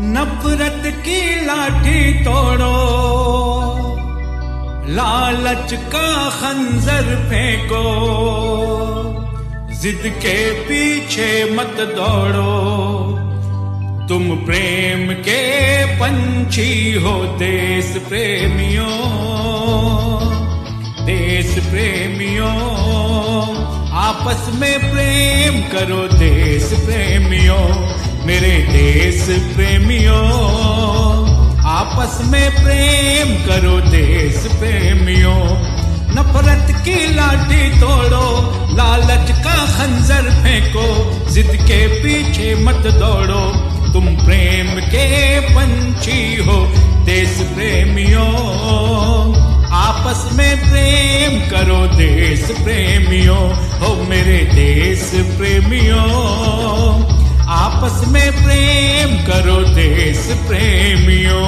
नफरत की लाठी तोड़ो, लालच का खंजर फेंको, जिद के पीछे मत दौड़ो। तुम प्रेम के पंछी हो देश प्रेमियों, देश प्रेमियों। आपस में प्रेम करो देश प्रेमियों, मेरे देश प्रेमियों। आपस में प्रेम करो देश प्रेमियों। नफरत की लाठी तोड़ो, लालच का खंजर फेंको, जिद के पीछे मत दौड़ो। तुम प्रेम के पंछी हो देश प्रेमियों, आपस में प्रेम करो देश प्रेमियों। हो मेरे देश प्रेमियों, आपस में प्रेम करो देश प्रेमियों।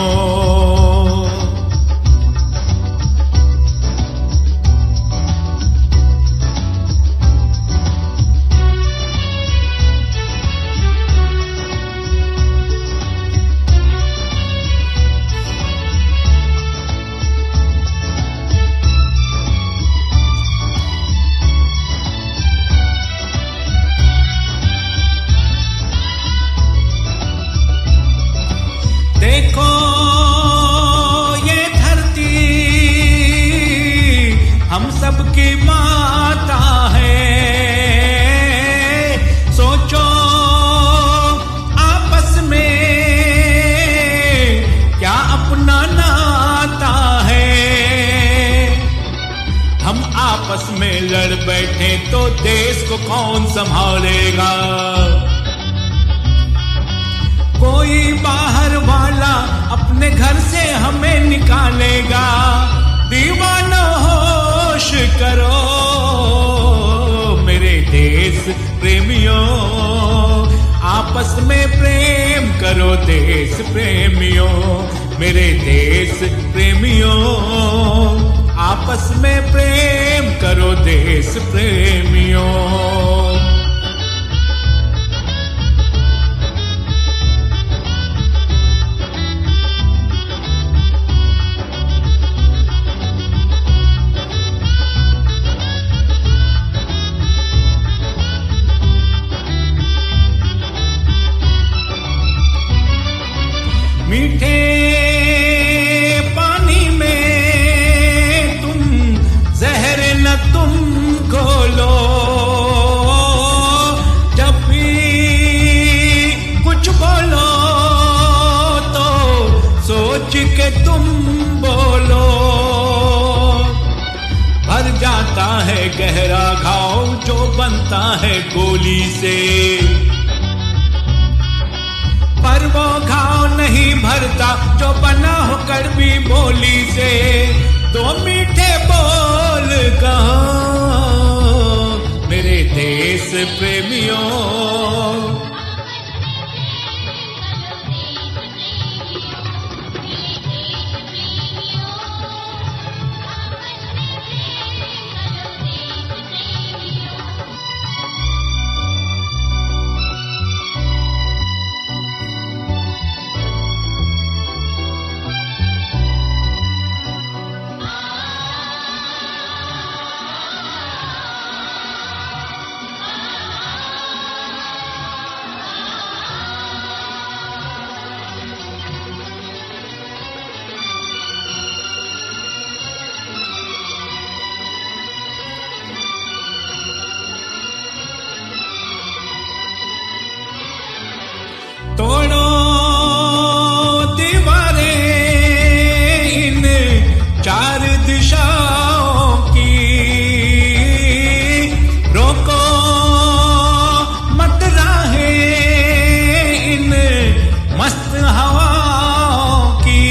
देखो ये धरती हम सबकी माता है, सोचो आपस में क्या अपना नाता है। हम आपस में लड़ बैठे तो देश को कौन संभालेगा। कोई बाहर वाला अपने घर से हमें निकालेगा। दीवाना होश करो मेरे देश प्रेमियों, आपस में प्रेम करो देश प्रेमियों। मेरे देश प्रेमियों, आपस में प्रेम करो देश प्रेमियों। मीठे पानी में तुम जहर न तुम घोलो, जब भी कुछ बोलो तो सोच के तुम बोलो। भर जाता है गहरा घाव जो बनता है गोली से, पर वो घाव नहीं भरता जो बना हो कड़वी बोली से। तो मीठे बोल कहो मेरे देश प्रेमियों, तोड़ो दीवारें इन चार दिशाओं की, रोको मत राहें इन मस्त हवाओं की।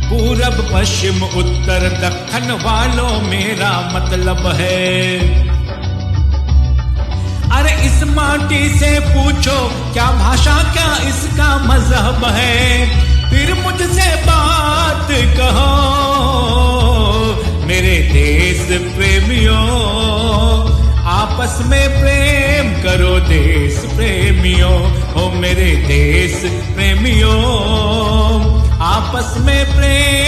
पूरब पश्चिम उत्तर दक्षिण वालों मेरा मतलब है। अरे इस माटी से पूछो क्या भाषा क्या इसका मजहब है, फिर मुझसे बात कहो मेरे देश प्रेमियों। आपस में प्रेम करो देश प्रेमियों, हो मेरे देश प्रेमियों, आपस में प्रेम